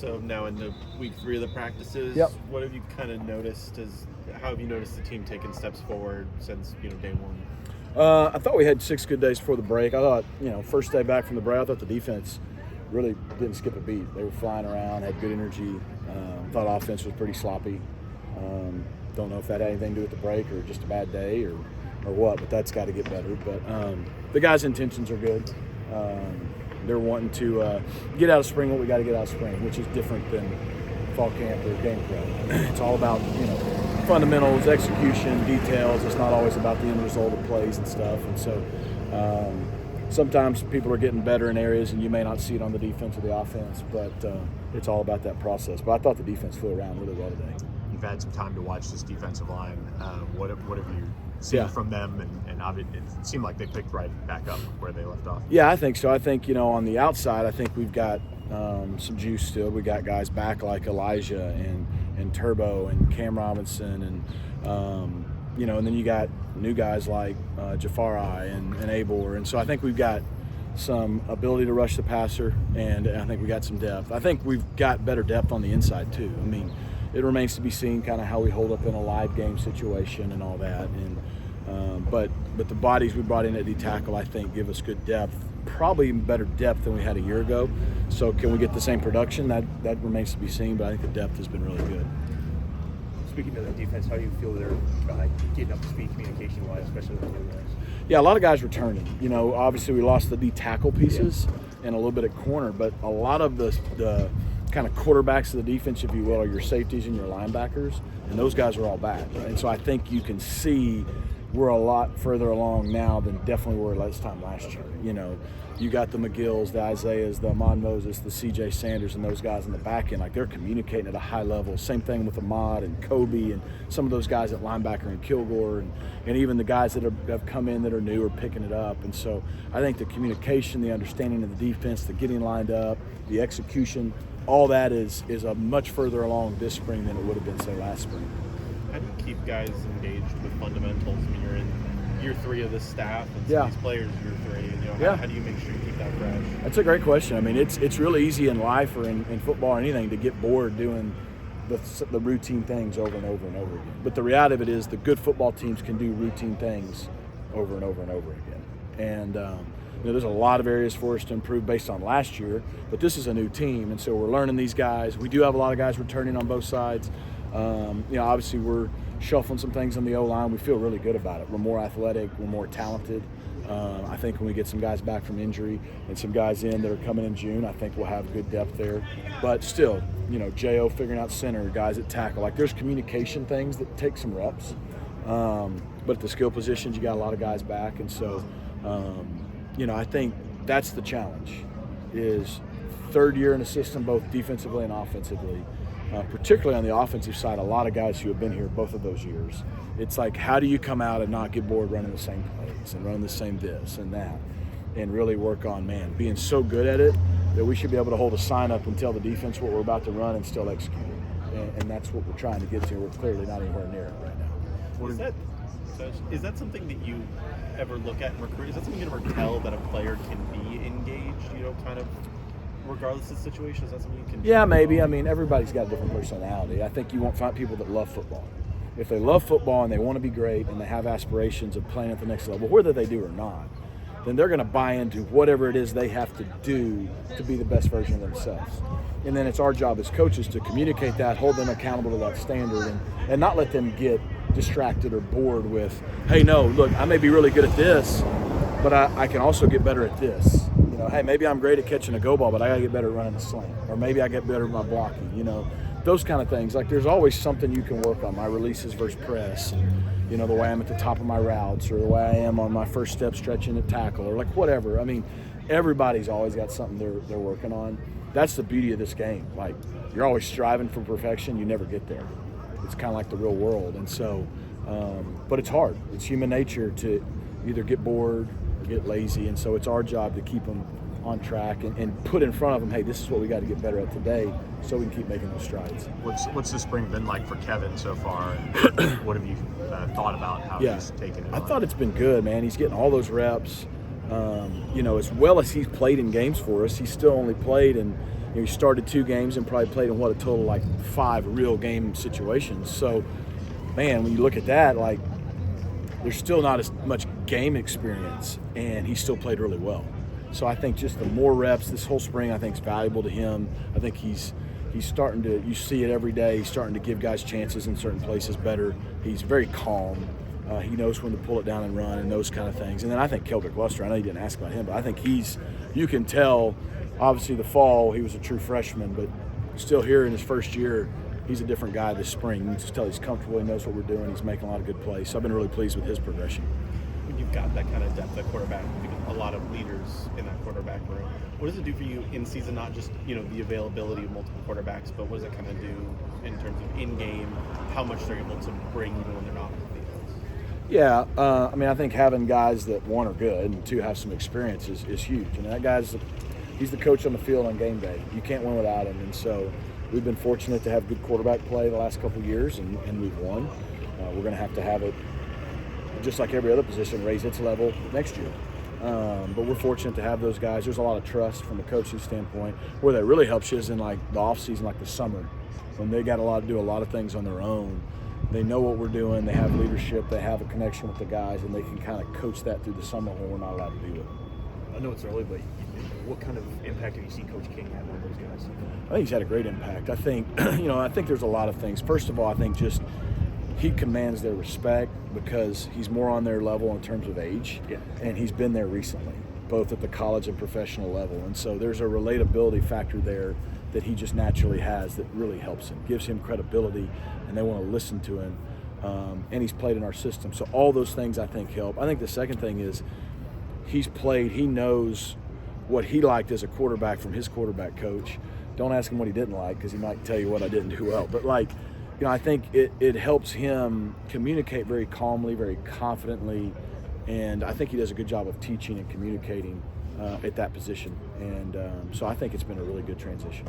So now into week 3 of the practices, Yep. What have you kind of noticed? How have you noticed the team taking steps forward since day one? I thought we had 6 good days before the break. I thought, first day back from the break, I thought the defense really didn't skip a beat. They were flying around, had good energy. Thought offense was pretty sloppy. Don't know if that had anything to do with the break or just a bad day or what, but that's got to get better. But the guys' intentions are good. They're wanting to get out of spring what we got to get out of spring, which is different than fall camp or game prep. It's all about, fundamentals, execution, details. It's not always about the end result of plays and stuff. And so sometimes people are getting better in areas and you may not see it on the defense or the offense, but it's all about that process. But I thought the defense flew around really well today. You've had some time to watch this defensive line. What have you seen from them? And it seemed like they picked right back up where they left off. Yeah, I think so. I think, on the outside, I think we've got some juice still. We got guys back like Elijah and Turbo and Cam Robinson and then you got new guys like Jafari and Abor. And so I think we've got some ability to rush the passer, and I think we got some depth. I think we've got better depth on the inside too. I mean, it remains to be seen kind of how we hold up in a live game situation and all that. And but the bodies we brought in at D-tackle, I think, give us good depth, probably even better depth than we had a year ago. So can we get the same production? That remains to be seen, but I think the depth has been really good. Speaking of the defense, how do you feel they're getting up to speed communication-wise, especially with the new guys? Yeah, a lot of guys returning. Obviously we lost the D-tackle pieces and a little bit at corner, but a lot of the kind of quarterbacks of the defense, if you will, are your safeties and your linebackers, and those guys are all back. And so I think you can see we're a lot further along now than definitely we were this time last year. You got the McGills, the Isaiahs, the Ahmad Moses, the C.J. Sanders, and those guys in the back end. Like, they're communicating at a high level. Same thing with Ahmad and Kobe and some of those guys at linebacker and Kilgore and even the guys that have come in that are new are picking it up. And so I think the communication, the understanding of the defense, the getting lined up, the execution, all that is a much further along this spring than it would have been, say, last spring. How do you keep guys engaged with fundamentals? I mean, you're in year 3 of this staff, and some of these players year 3. And how do you make sure you keep that fresh? That's a great question. I mean, it's really easy in life or in football or anything to get bored doing the routine things over and over and over again. But the reality of it is the good football teams can do routine things over and over and over again. And there's a lot of areas for us to improve based on last year, but this is a new team, and so we're learning these guys. We do have a lot of guys returning on both sides. Obviously we're shuffling some things on the O-line. We feel really good about it. We're more athletic. We're more talented. I think when we get some guys back from injury and some guys in that are coming in June, I think we'll have good depth there. But still, J.O. figuring out center, guys at tackle. Like, there's communication things that take some reps. But at the skill positions, you got a lot of guys back. And so, I think that's the challenge, is third year in a system, both defensively and offensively. Particularly on the offensive side, a lot of guys who have been here both of those years. It's like, how do you come out and not get bored running the same plays and running the same this and that, and really work on, being so good at it that we should be able to hold a sign up and tell the defense what we're about to run and still execute it. And that's what we're trying to get to. We're clearly not anywhere near it right now. Is that something that you ever look at in recruiting? Is that something you ever tell that a player can be engaged, kind of regardless of the situation? Is that something you can do? Yeah, maybe. I mean, everybody's got a different personality. I think you won't find people that love football. If they love football and they want to be great and they have aspirations of playing at the next level, whether they do or not, then they're going to buy into whatever it is they have to do to be the best version of themselves. And then it's our job as coaches to communicate that, hold them accountable to that standard, and not let them get distracted or bored with, hey, no, look, I may be really good at this, but I can also get better at this. Hey, maybe I'm great at catching a go ball, but I got to get better at running a slant. Or maybe I get better at my blocking, those kind of things. Like, there's always something you can work on, my releases versus press, and, the way I'm at the top of my routes, or the way I am on my first step stretching at tackle, or like whatever. I mean, everybody's always got something they're working on. That's the beauty of this game. Like, you're always striving for perfection. You never get there. It's kind of like the real world. And so, but it's hard. It's human nature to either get bored or get lazy. And so it's our job to keep them on track and put in front of them, hey, this is what we got to get better at today so we can keep making those strides. What's the spring been like for Kevin so far? And what have you thought about how he's taken it I thought it's been good, man. He's getting all those reps. As well as he's played in games for us, he's still only played in he started 2 games and probably played in a total like 5 real game situations. So, man, when you look at that, like, there's still not as much game experience, and he still played really well. So I think just the more reps this whole spring, I think is valuable to him. I think he's starting to, you see it every day, he's starting to give guys chances in certain places better. He's very calm. He knows when to pull it down and run and those kind of things. And then I think Keldrick Luster, I know you didn't ask about him, but I think you can tell, obviously the fall he was a true freshman, but still here in his first year, he's a different guy this spring. You can just tell he's comfortable, he knows what we're doing, he's making a lot of good plays. So I've been really pleased with his progression. When you've got that kind of depth at quarterback, a lot of leaders in that quarterback room, what does it do for you in season, not just the availability of multiple quarterbacks, but what does it kind of do in terms of in-game, how much they're able to bring even when they're not on the field? Yeah, I mean, I think having guys that, 1, are good and 2, have some experience is huge. And that guy's he's the coach on the field on game day. You can't win without him. And so we've been fortunate to have good quarterback play the last couple of years, and we've won. We're going to have it, just like every other position, raise its level next year. But we're fortunate to have those guys. There's a lot of trust from a coaching standpoint. Where that really helps you is in like the off season, like the summer, when they got to do a lot of things on their own. They know what we're doing. They have leadership. They have a connection with the guys, and they can kind of coach that through the summer when we're not allowed to do it. I know it's early, but what kind of impact have you seen Coach King have on those guys? I think he's had a great impact. I think, I think there's a lot of things. First of all, I think just he commands their respect because he's more on their level in terms of age, and he's been there recently, both at the college and professional level. And so there's a relatability factor there that he just naturally has that really helps him, gives him credibility, and they want to listen to him. And he's played in our system. So all those things I think help. I think the second thing is he's played, he knows what he liked as a quarterback from his quarterback coach. Don't ask him what he didn't like because he might tell you what I didn't do well. But I think it helps him communicate very calmly, very confidently, and I think he does a good job of teaching and communicating at that position. And so I think it's been a really good transition.